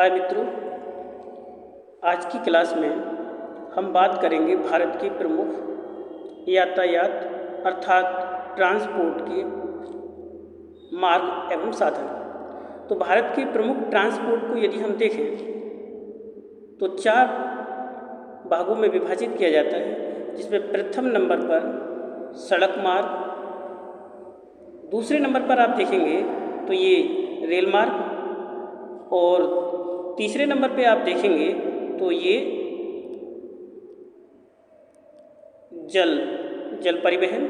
हाय मित्रों, आज की क्लास में हम बात करेंगे भारत के प्रमुख यातायात अर्थात ट्रांसपोर्ट के मार्ग एवं साधन। तो भारत के प्रमुख ट्रांसपोर्ट को यदि हम देखें तो 4 भागों में विभाजित किया जाता है, जिसमें प्रथम नंबर पर सड़क मार्ग, दूसरे नंबर पर आप देखेंगे तो ये रेल मार्ग, और तीसरे नंबर पे आप देखेंगे तो ये जल परिवहन,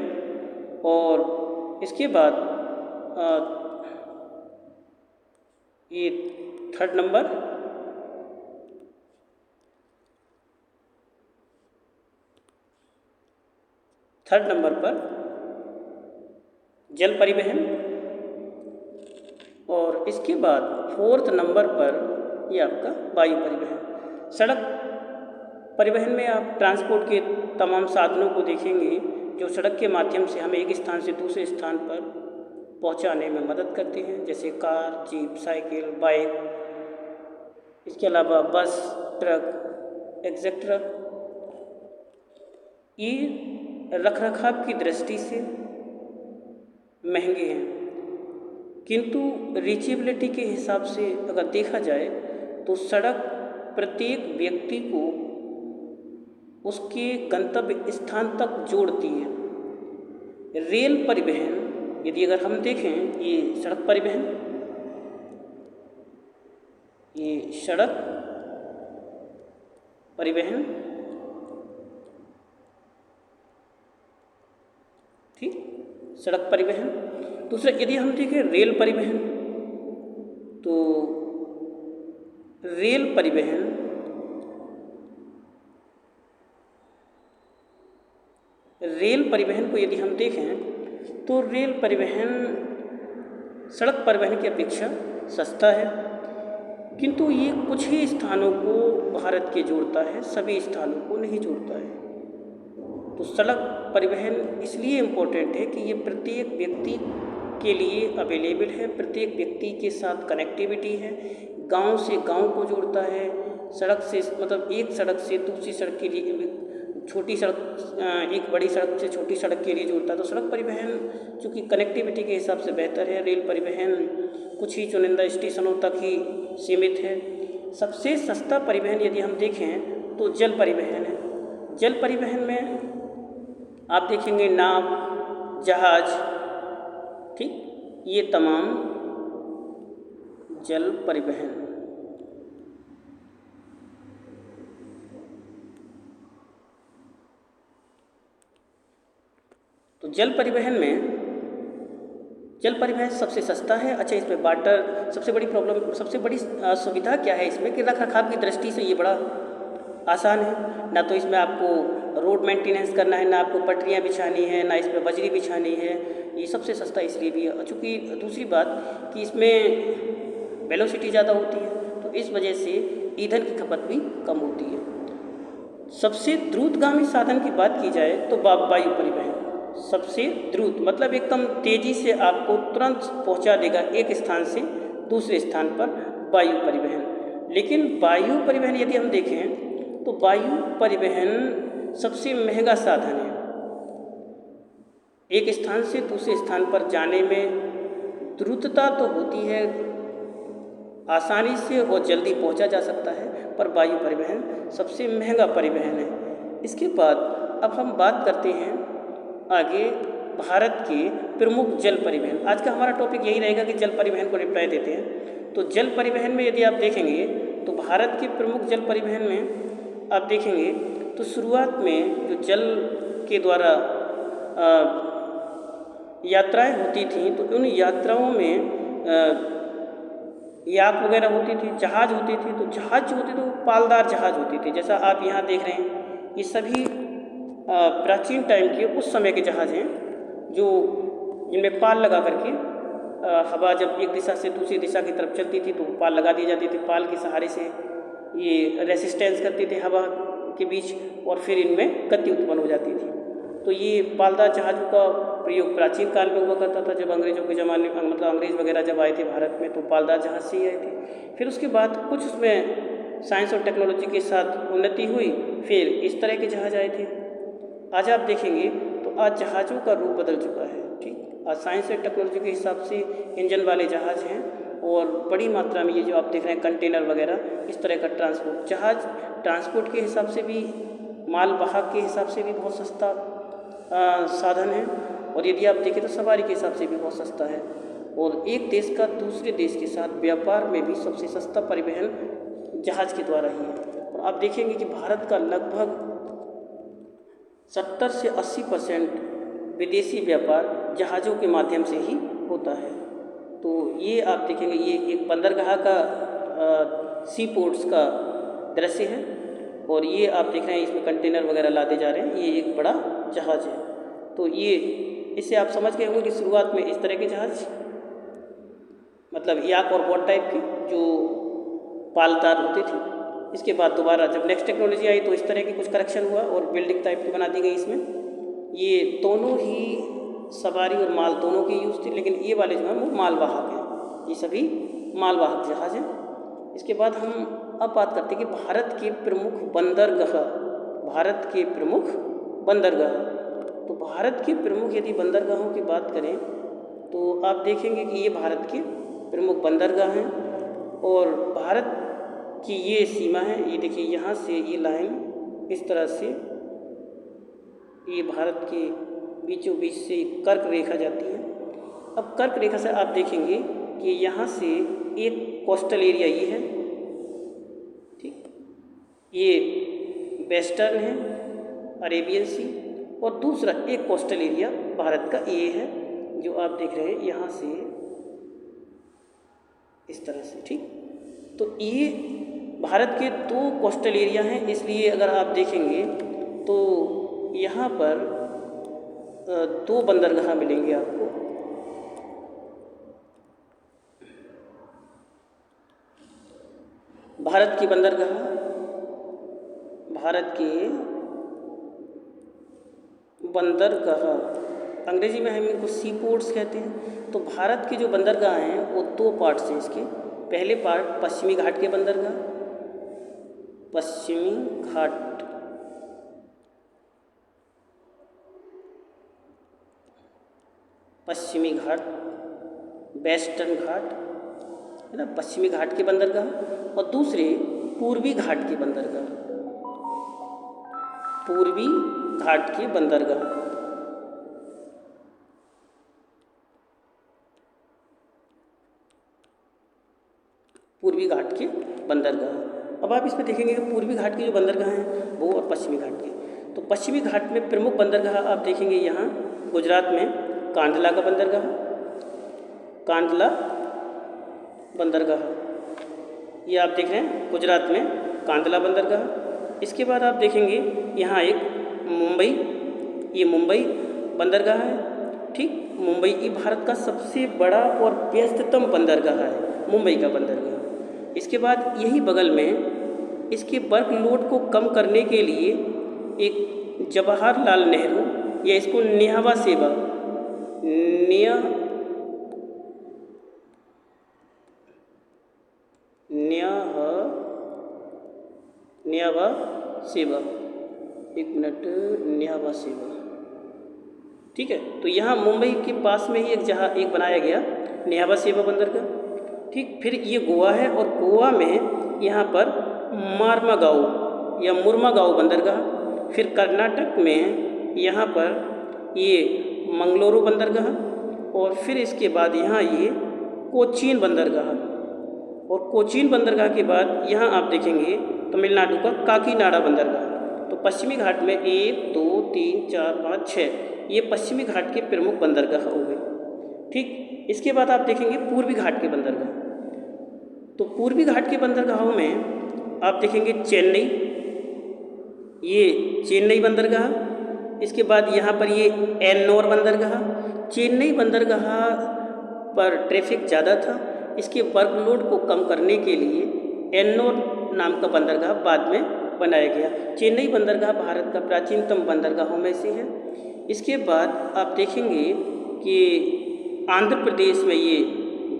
और इसके बाद ये थर्ड नंबर पर जल परिवहन, और इसके बाद फोर्थ नंबर पर ये आपका वायु परिवहन। सड़क परिवहन में आप ट्रांसपोर्ट के तमाम साधनों को देखेंगे जो सड़क के माध्यम से हमें एक स्थान से दूसरे स्थान पर पहुंचाने में मदद करते हैं, जैसे कार, जीप, साइकिल, बाइक, इसके अलावा बस, ट्रक एक्सेट्रा। ये रखरखाव की दृष्टि से महंगे हैं, किंतु रीचेबिलिटी के हिसाब से अगर देखा जाए तो सड़क प्रत्येक व्यक्ति को उसके गंतव्य स्थान तक जोड़ती है। रेल परिवहन यदि अगर हम देखें, ये सड़क परिवहन, ये सड़क परिवहन, ठीक, सड़क परिवहन। दूसरा यदि हम देखें रेल परिवहन, तो रेल परिवहन को यदि हम देखें तो रेल परिवहन सड़क परिवहन की अपेक्षा सस्ता है, किंतु ये कुछ ही स्थानों को भारत के जोड़ता है, सभी स्थानों को नहीं जोड़ता है। तो सड़क परिवहन इसलिए इम्पोर्टेंट है कि ये प्रत्येक व्यक्ति के लिए अवेलेबल है, प्रत्येक व्यक्ति के साथ कनेक्टिविटी है, गांव से गांव को जोड़ता है, सड़क से मतलब एक सड़क से दूसरी सड़क के लिए, छोटी सड़क एक बड़ी सड़क से छोटी सड़क के लिए जोड़ता है। तो सड़क परिवहन चूँकि कनेक्टिविटी के हिसाब से बेहतर है, रेल परिवहन कुछ ही चुनिंदा स्टेशनों तक ही सीमित है। सबसे सस्ता परिवहन यदि हम देखें तो जल परिवहन है। जल परिवहन में आप देखेंगे नाव, जहाज, ठीक, ये तमाम जल परिवहन। तो जल परिवहन सबसे सस्ता है। अच्छा, इसमें वाटर सबसे बड़ी सुविधा क्या है इसमें कि रखरखाव की दृष्टि से ये बड़ा आसान है। ना तो इसमें आपको रोड मेंटेनेंस करना है, ना आपको पटरियाँ बिछानी है, ना इसमें बजरी बिछानी है। ये सबसे सस्ता इसलिए भी है चूँकि दूसरी बात कि इसमें वेलोसिटी ज़्यादा होती है, तो इस वजह से ईंधन की खपत भी कम होती है। सबसे द्रुतगामी साधन की बात की जाए तो वायु परिवहन सबसे द्रुत, मतलब एकदम तेज़ी से आपको तुरंत पहुंचा देगा एक स्थान से दूसरे स्थान पर, वायु परिवहन। लेकिन वायु परिवहन यदि हम देखें तो वायु परिवहन सबसे महंगा साधन है। एक स्थान से दूसरे स्थान पर जाने में द्रुतता तो होती है, आसानी से और जल्दी पहुंचा जा सकता है, पर वायु परिवहन सबसे महंगा परिवहन है। इसके बाद अब हम बात करते हैं आगे भारत के प्रमुख जल परिवहन। आज का हमारा टॉपिक यही रहेगा कि जल परिवहन को रिप्लाई देते हैं। तो जल परिवहन में यदि आप देखेंगे तो भारत के प्रमुख जल परिवहन में आप देखेंगे तो शुरुआत में जो जल के द्वारा यात्राएं होती थी, तो उन यात्राओं में याक वगैरह होती थी, जहाज होते थे। तो जहाज जो होते थे वो पालदार जहाज होते थे, जैसा आप यहाँ देख रहे हैं। ये सभी प्राचीन टाइम के उस समय के जहाज हैं जो जिनमें पाल लगा करके हवा जब एक दिशा से दूसरी दिशा की तरफ चलती थी तो पाल लगा दिए जाते थे। पाल के सहारे से ये रेसिस्टेंस करते थे हवा के बीच, और फिर इनमें गति उत्पन्न हो जाती थी। तो ये पालदार जहाज़ों का प्रयोग प्राचीन काल में हुआ करता था, जब अंग्रेज़ों के ज़माने में, मतलब अंग्रेज़ वगैरह जब आए थे भारत में तो पालदार जहाज़ से ही आए थे। फिर उसके बाद कुछ उसमें साइंस और टेक्नोलॉजी के साथ उन्नति हुई, फिर इस तरह के जहाज़ आए थे। आज आप देखेंगे तो आज जहाज़ों का रूप बदल चुका है। ठीक, आज साइंस और टेक्नोलॉजी के हिसाब से इंजन वाले जहाज़ हैं और बड़ी मात्रा में ये जो आप देख रहे हैं कंटेनर वगैरह, इस तरह का ट्रांसपोर्ट जहाज़ ट्रांसपोर्ट के हिसाब से भी, माल वाहक के हिसाब से भी बहुत सस्ता साधन है, और यदि आप देखें तो सवारी के हिसाब से भी बहुत सस्ता है। और एक देश का दूसरे देश के साथ व्यापार में भी सबसे सस्ता परिवहन जहाज़ के द्वारा ही है। और आप देखेंगे कि भारत का लगभग 70 से 80% विदेशी व्यापार जहाज़ों के माध्यम से ही होता है। तो ये आप देखेंगे, ये एक बंदरगाह का सी पोर्ट्स का दृश्य है, और ये आप देख रहे हैं इसमें कंटेनर वगैरह लादे जा रहे हैं, ये एक बड़ा जहाज़ है। तो ये इससे आप समझ गए होंगे कि शुरुआत में इस तरह के जहाज़, मतलब याक और बोट टाइप के जो पालदार होते थे, इसके बाद दोबारा जब नेक्स्ट टेक्नोलॉजी आई तो इस तरह की कुछ करेक्शन हुआ और बिल्डिंग टाइप की बना दी गई इसमें। ये दोनों ही सवारी और माल दोनों के यूज़ थे, लेकिन ये वाले जो हैं वो मालवाहक हैं, ये सभी मालवाहक जहाज़ हैं। इसके बाद हम अब बात करते हैं कि भारत के प्रमुख बंदरगाह, भारत के प्रमुख बंदरगाह। तो भारत के प्रमुख यदि बंदरगाहों की बात करें तो आप देखेंगे कि ये भारत के प्रमुख बंदरगाह हैं, और भारत की ये सीमा है, ये देखिए यहाँ से ये लाइन इस तरह से ये भारत के बीचों बीच से कर्क रेखा जाती है। अब कर्क रेखा से आप देखेंगे कि यहाँ से एक कोस्टल एरिया ये है, ठीक, ये वेस्टर्न है अरेबियन सी, और दूसरा एक कोस्टल एरिया भारत का ये है जो आप देख रहे हैं यहाँ से इस तरह से। ठीक, तो ये भारत के दो कोस्टल एरिया हैं, इसलिए अगर आप देखेंगे तो यहाँ पर दो बंदरगाह मिलेंगे आपको। भारत की बंदरगाह, भारत के बंदरगाह, अंग्रेजी में हम इनको सी पोर्ट्स कहते हैं। तो भारत के जो बंदरगाह हैं वो दो पार्ट्स हैं इसके। पहले पार्ट पश्चिमी घाट के बंदरगाह, पश्चिमी घाट, पश्चिमी घाट, वेस्टर्न घाट है ना, पश्चिमी घाट के बंदरगाह, और दूसरे पूर्वी घाट के बंदरगाह, पूर्वी घाट के बंदरगाह। पूर्वी घाट के बंदरगाह। अब आप इसमें देखेंगे कि पूर्वी घाट के जो बंदरगाह हैं वो और पश्चिमी घाट के। तो पश्चिमी घाट में प्रमुख बंदरगाह आप देखेंगे यहाँ गुजरात में कांडला का बंदरगाह, कांडला बंदरगाह, ये आप देख रहे हैं गुजरात में कांडला बंदरगाह। इसके बाद आप देखेंगे यहाँ एक मुंबई, ये मुंबई बंदरगाह है। ठीक, मुंबई ये भारत का सबसे बड़ा और व्यस्ततम बंदरगाह है, मुंबई का बंदरगाह। इसके बाद यही बगल में इसके वर्कलोड को कम करने के लिए एक जवाहरलाल नेहरू, या इसको न्यावा सेवा, न्यावा सेवा, एक मिनट, न्यावा सेवा, ठीक है। तो यहाँ मुंबई के पास में ही एक बनाया गया न्यावा सेवा बंदरगाह। ठीक, फिर ये गोवा है, और गोवा में यहाँ पर मार्मागांव या मुर्मागांव बंदरगाह। फिर कर्नाटक में यहाँ पर ये मंगलुरु बंदरगाह, और फिर इसके बाद यहाँ ये कोचीन बंदरगाह, और कोचीन बंदरगाह के बाद यहाँ आप देखेंगे तमिलनाडु का काकीनाडा बंदरगाह। तो पश्चिमी घाट में 1 2 3 4 5 6 ये पश्चिमी घाट के प्रमुख बंदरगाह हो गए। ठीक, इसके बाद आप देखेंगे पूर्वी घाट के बंदरगाह। तो पूर्वी घाट के बंदरगाहों में आप देखेंगे चेन्नई, ये चेन्नई बंदरगाह। इसके बाद यहाँ पर ये एन्नोर बंदरगाह। चेन्नई बंदरगाह पर ट्रैफिक ज़्यादा था, इसके वर्कलोड को कम करने के लिए एन्नोर नाम का बंदरगाह बाद में बनाया गया। चेन्नई बंदरगाह भारत का प्राचीनतम बंदरगाहों में से है। इसके बाद आप देखेंगे कि आंध्र प्रदेश में ये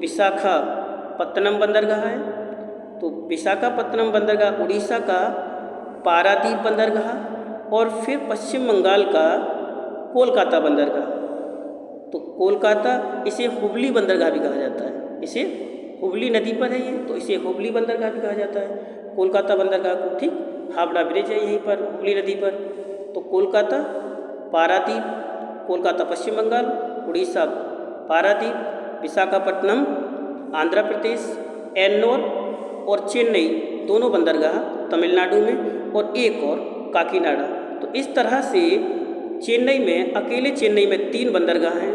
विशाखापत्तनम बंदरगाह है। तो विशाखापत्तनम बंदरगाह उड़ीसा का पारादीप बंदरगाह और फिर पश्चिम बंगाल का कोलकाता बंदरगाह। तो कोलकाता इसे हुबली बंदरगाह भी कहा जाता है, इसे हुबली नदी पर है ये, तो इसे हुबली बंदरगाह भी कहा जाता है। कोलकाता बंदरगाह को ठीक हावड़ा ब्रिज है यहीं पर हुबली नदी पर। तो कोलकाता, पारादीप, कोलकाता पश्चिम बंगाल, उड़ीसा पारादीप, विशाखापट्टनम आंध्र प्रदेश, एन्नोर और चेन्नई दोनों बंदरगाह तमिलनाडु में और एक और काकीनाडा। तो इस तरह से चेन्नई में, अकेले चेन्नई में 3 बंदरगाह हैं,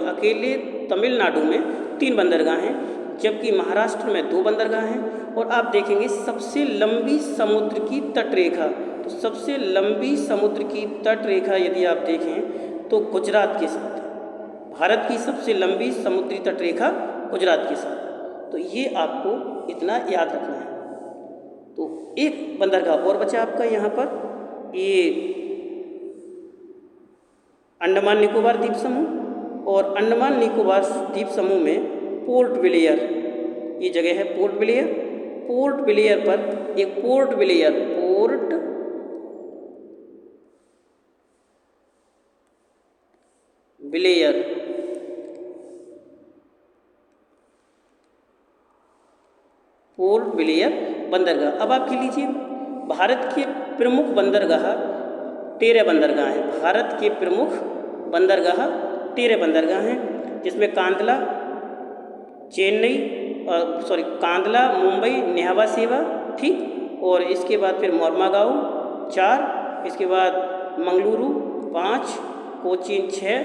अकेले तमिलनाडु में 3 बंदरगाह हैं, जबकि महाराष्ट्र में 2 बंदरगाह हैं। और आप देखेंगे सबसे लंबी समुद्र की तटरेखा, तो सबसे लंबी समुद्र की तटरेखा यदि आप देखें तो गुजरात के साथ है। भारत की सबसे लंबी समुद्री तटरेखा गुजरात के साथ। तो ये आपको इतना याद रखना है। तो एक बंदरगाह और बचा आपका यहाँ पर, ये अंडमान निकोबार द्वीप समूह। और अंडमान निकोबार द्वीप समूह में पोर्ट ब्लेयर ये जगह है, पोर्ट ब्लेयर। पोर्ट ब्लेयर पर एक पोर्ट ब्लेयर बंदरगाह। अब आप कह लीजिए भारत के प्रमुख बंदरगाह 13 बंदरगाह हैं। भारत के प्रमुख बंदरगाह 13 बंदरगाह हैं, जिसमें कांदला, कांदला, मुंबई, नेहवा सेवा, ठीक। और इसके बाद फिर मोरमागांव 4, इसके बाद मंगलुरु 5, कोचीन 6,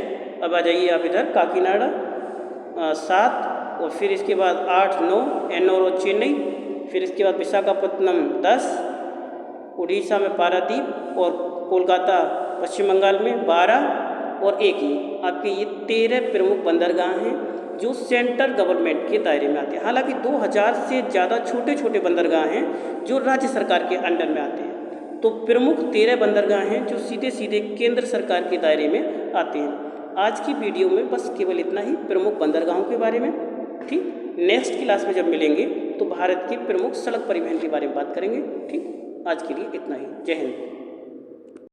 अब आ जाइए आप इधर काकीनाडा 7, और फिर इसके बाद 8, 9 एन्नोर और चेन्नई, फिर इसके बाद विशाखापत्तनम 10, उड़ीसा में पारादीप और कोलकाता पश्चिम बंगाल में 12 और 1 ही आपके ये 13 प्रमुख बंदरगाह हैं जो सेंट्रल गवर्नमेंट के दायरे में आते हैं। हालांकि 2000 से ज़्यादा छोटे छोटे बंदरगाह हैं जो राज्य सरकार के अंडर में आते हैं। तो प्रमुख 13 बंदरगाह हैं जो सीधे सीधे केंद्र सरकार के दायरे में आते हैं। आज की वीडियो में बस केवल इतना ही प्रमुख बंदरगाहों के बारे में, ठीक। नेक्स्ट क्लास में जब मिलेंगे तो भारत के प्रमुख सड़क परिवहन के बारे में बात करेंगे, ठीक। आज के लिए इतना ही। जय हिंद।